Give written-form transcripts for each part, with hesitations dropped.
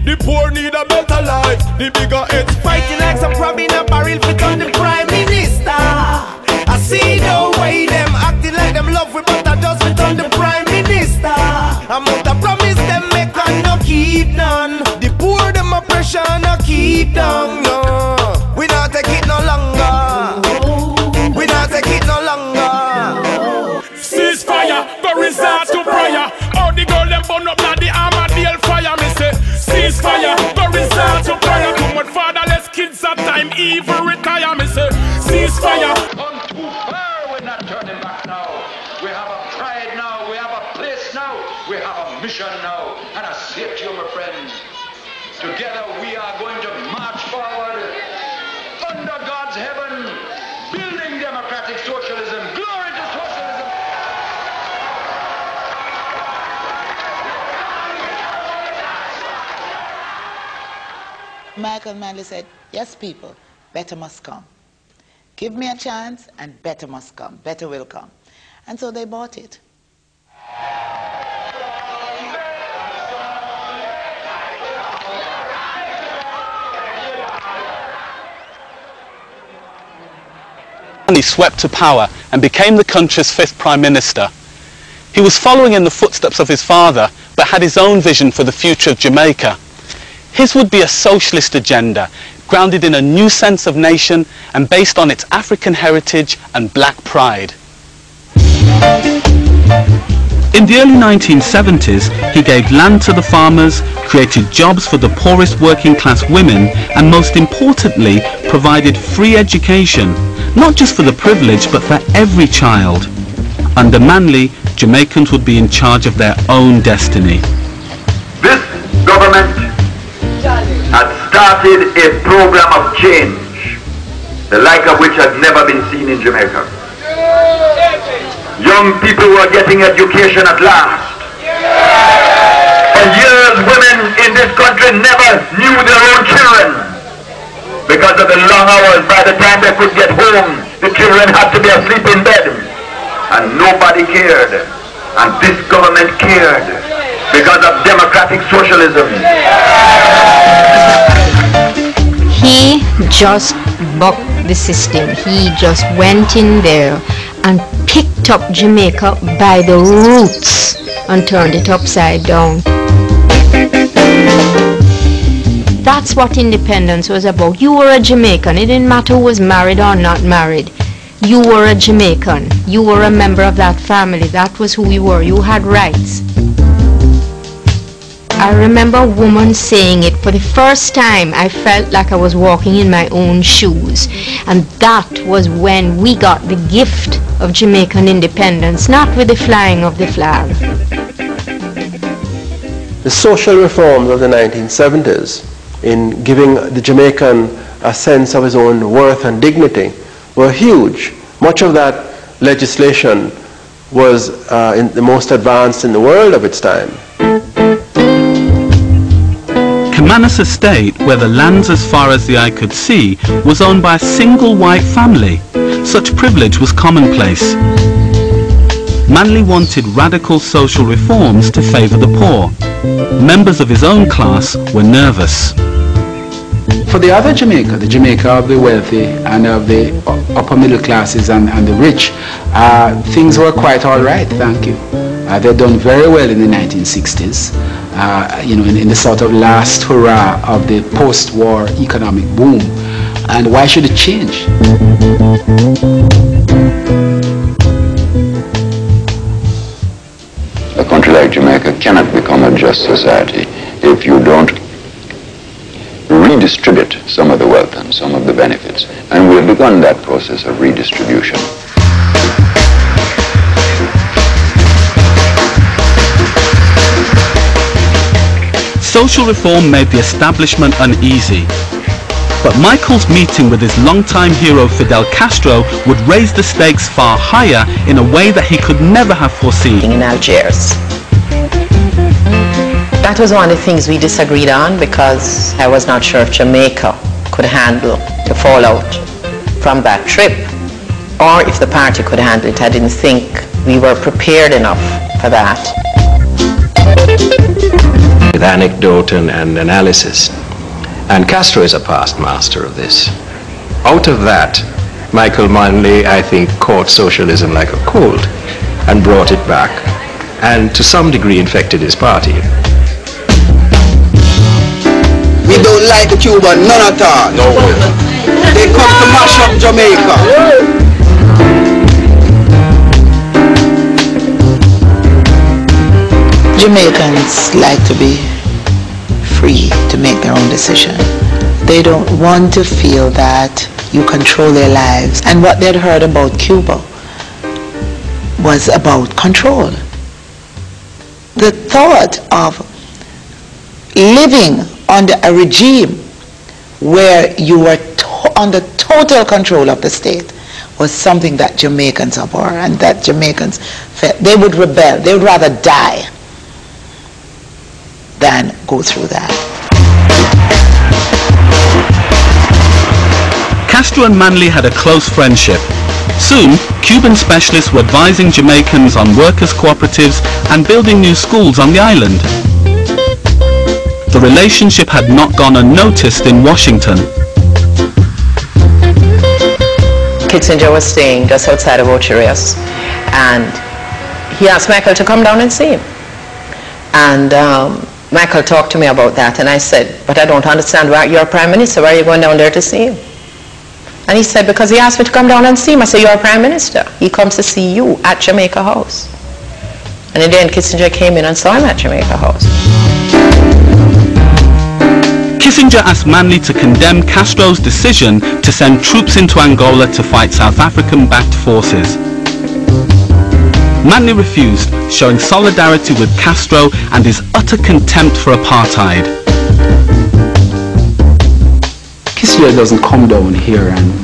The poor need a better life. The bigger heads fighting like some crab in a barrel fit on the Prime Minister. I see the way them acting like them love we, but I just fit on the Prime Minister. I'm out to promise them make and no keep none. The poor them oppression no keep down. No, we not take it no longer. We not take it no longer. ceasefire, go resort to prayer. All the girl them burn up like the Armadale fire. Me say ceasefire, go resort to prayer. Too much fatherless kids at time evil retire. Me say ceasefire. Come too far, we're not turning back now. We have a pride now, we have a place now, we have a mission now. And I say to you, my friends, together we are going to march forward under God's heaven, building democratic socialism. Glory to socialism. Michael Manley said, yes, people, better must come. Give me a chance and better must come. Better will come. And so they bought it. He swept to power and became the country's 5th Prime Minister. He was following in the footsteps of his father, but had his own vision for the future of Jamaica. His would be a socialist agenda, grounded in a new sense of nation and based on its African heritage and black pride. In the early 1970s, he gave land to the farmers, created jobs for the poorest working class women, and most importantly, provided free education, not just for the privileged, but for every child. Under Manley, Jamaicans would be in charge of their own destiny. This government had started a program of change, the like of which has never been seen in Jamaica. Young people were getting education at last. For years, women in this country never knew their own children because of the long hours. By the time they could get home, the children had to be asleep in bed. And nobody cared. And this government cared because of democratic socialism. He just bucked the system. He just went in there and picked up Jamaica by the roots and turned it upside down. That's what independence was about. You were a Jamaican. It didn't matter who was married or not married. You were a Jamaican. You were a member of that family. That was who you were. You had rights. I remember a woman saying it for the first time. I felt like I was walking in my own shoes. And that was when we got the gift of Jamaican independence, not with the flying of the flag. The social reforms of the 1970s in giving the Jamaican a sense of his own worth and dignity were huge. Much of that legislation was in the most advanced in the world of its time. Manus Estate, where the lands as far as the eye could see, was owned by a single white family. Such privilege was commonplace. Manley wanted radical social reforms to favour the poor. Members of his own class were nervous. For the other Jamaica, the Jamaica of the wealthy and of the upper middle classes and the rich, things were quite all right, thank you. They'd done very well in the 1960s, you know, in the sort of last hurrah of the post-war economic boom. And why should it change? A country like Jamaica cannot become a just society if you don't redistribute some of the wealth and some of the benefits. And we've begun that process of redistribution. Social reform made the establishment uneasy. But Michael's meeting with his longtime hero Fidel Castro would raise the stakes far higher in a way that he could never have foreseen. In Algiers. That was one of the things we disagreed on because I was not sure if Jamaica could handle the fallout from that trip or if the party could handle it. I didn't think we were prepared enough for that. with anecdote and analysis. And Castro is a past master of this. Out of that, Michael Manley, I think, caught socialism like a cold and brought it back, and to some degree infected his party. We don't like the Cuban, none at all. No way. They come to mash up Jamaica. Jamaicans like to be free to make their own decision. They don't want to feel that you control their lives. And what they'd heard about Cuba was about control. The thought of living under a regime where you were under total control of the state was something that Jamaicans abhor, and that Jamaicans felt they would rebel. They would rather die than go through that. Castro and Manley had a close friendship. Soon, Cuban specialists were advising Jamaicans on workers' cooperatives and building new schools on the island. The relationship had not gone unnoticed in Washington. Kissinger was staying just outside of Ocho Rios, and he asked Michael to come down and see him. And Michael talked to me about that, and I said, but I don't understand why you're Prime Minister. Why are you going down there to see him? And he said, because he asked me to come down and see him. I said, you're a Prime Minister. He comes to see you at Jamaica House. And in the end, Kissinger came in and saw him at Jamaica House. Kissinger asked Manley to condemn Castro's decision to send troops into Angola to fight South African-backed forces. Manley refused, showing solidarity with Castro and his utter contempt for apartheid. Kissinger doesn't come down here and,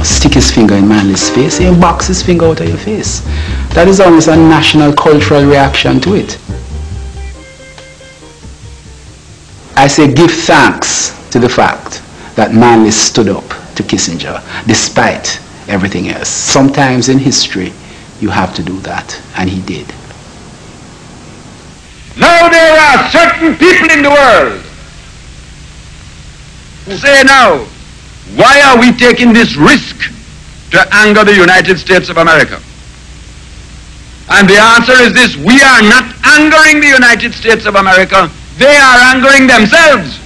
stick his finger in Manley's face. He box his finger out of your face. That is almost a national cultural reaction to it. I say give thanks to the fact that Manley stood up to Kissinger despite everything else. Sometimes in history you have to do that, and he did. Now there are certain people in the world who say now, why are we taking this risk to anger the United States of America? And the answer is this: we are not angering the United States of America, they are angering themselves.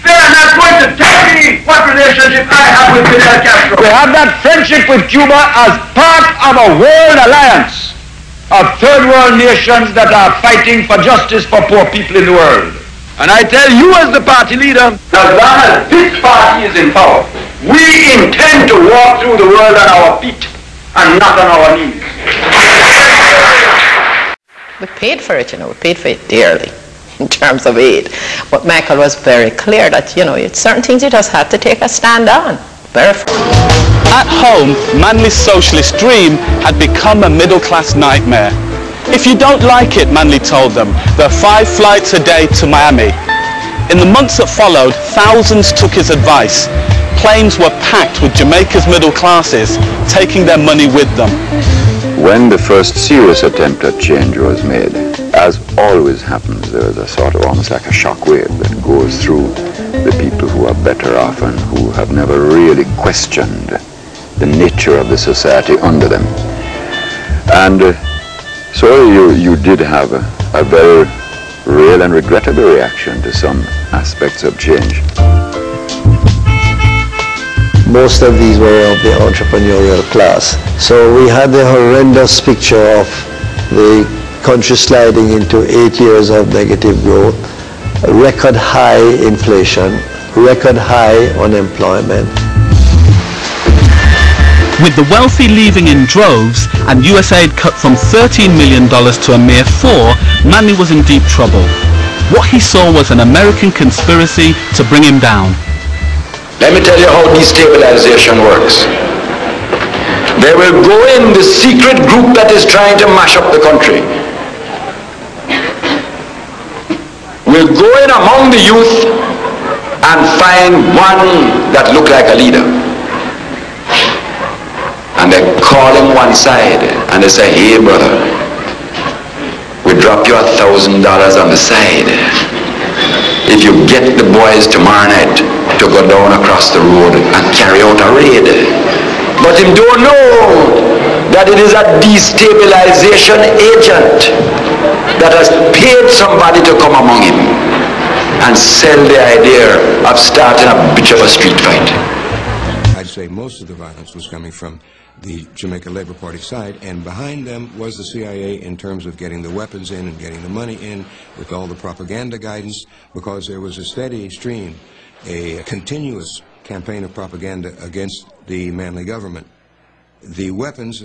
They are not going to tell me what relationship I have with Fidel Castro. We have that friendship with Cuba as part of a world alliance of third world nations that are fighting for justice for poor people in the world. And I tell you as the party leader, as long as this party is in power, we intend to walk through the world on our feet and not on our knees. We paid for it, we paid for it dearly in terms of aid. But Michael was very clear that, certain things you just had to take a stand on. At home, Manley's socialist dream had become a middle-class nightmare. If you don't like it, Manley told them, there are 5 flights a day to Miami. In the months that followed, thousands took his advice. Planes were packed with Jamaica's middle classes, taking their money with them. When the first serious attempt at change was made, as always happens, there is a sort of almost like a shock wave that goes through the people who are better off and who have never really questioned the nature of the society under them. And so you did have a very real and regrettable reaction to some aspects of change. Most of these were of the entrepreneurial class. So we had the horrendous picture of the country sliding into 8 years of negative growth, record high inflation, record high unemployment. With the wealthy leaving in droves and USAID cut from $13 million to a mere $4, Manley was in deep trouble. What he saw was an American conspiracy to bring him down. Let me tell you how destabilization works. They will go in the secret group that is trying to mash up the country. Will go in among the youth and find one that look like a leader. And they call him one side and they say, hey brother, we drop you $1,000 on the side. if you get the boys tomorrow night to go down across the road and carry out a raid. But him don't know that it is a destabilization agent that has paid somebody to come among him and sell the idea of starting a bitch of a street fight. I'd say most of the violence was coming from the Jamaica Labour Party side, and behind them was the CIA in terms of getting the weapons in and getting the money in with all the propaganda guidance, because there was a steady stream, a continuous campaign of propaganda against the Manley government. The weapons,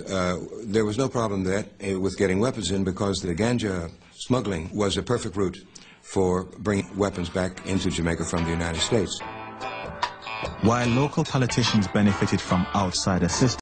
there was no problem with getting weapons in, because the ganja smuggling was a perfect route for bringing weapons back into Jamaica from the United States. While local politicians benefited from outside assistance,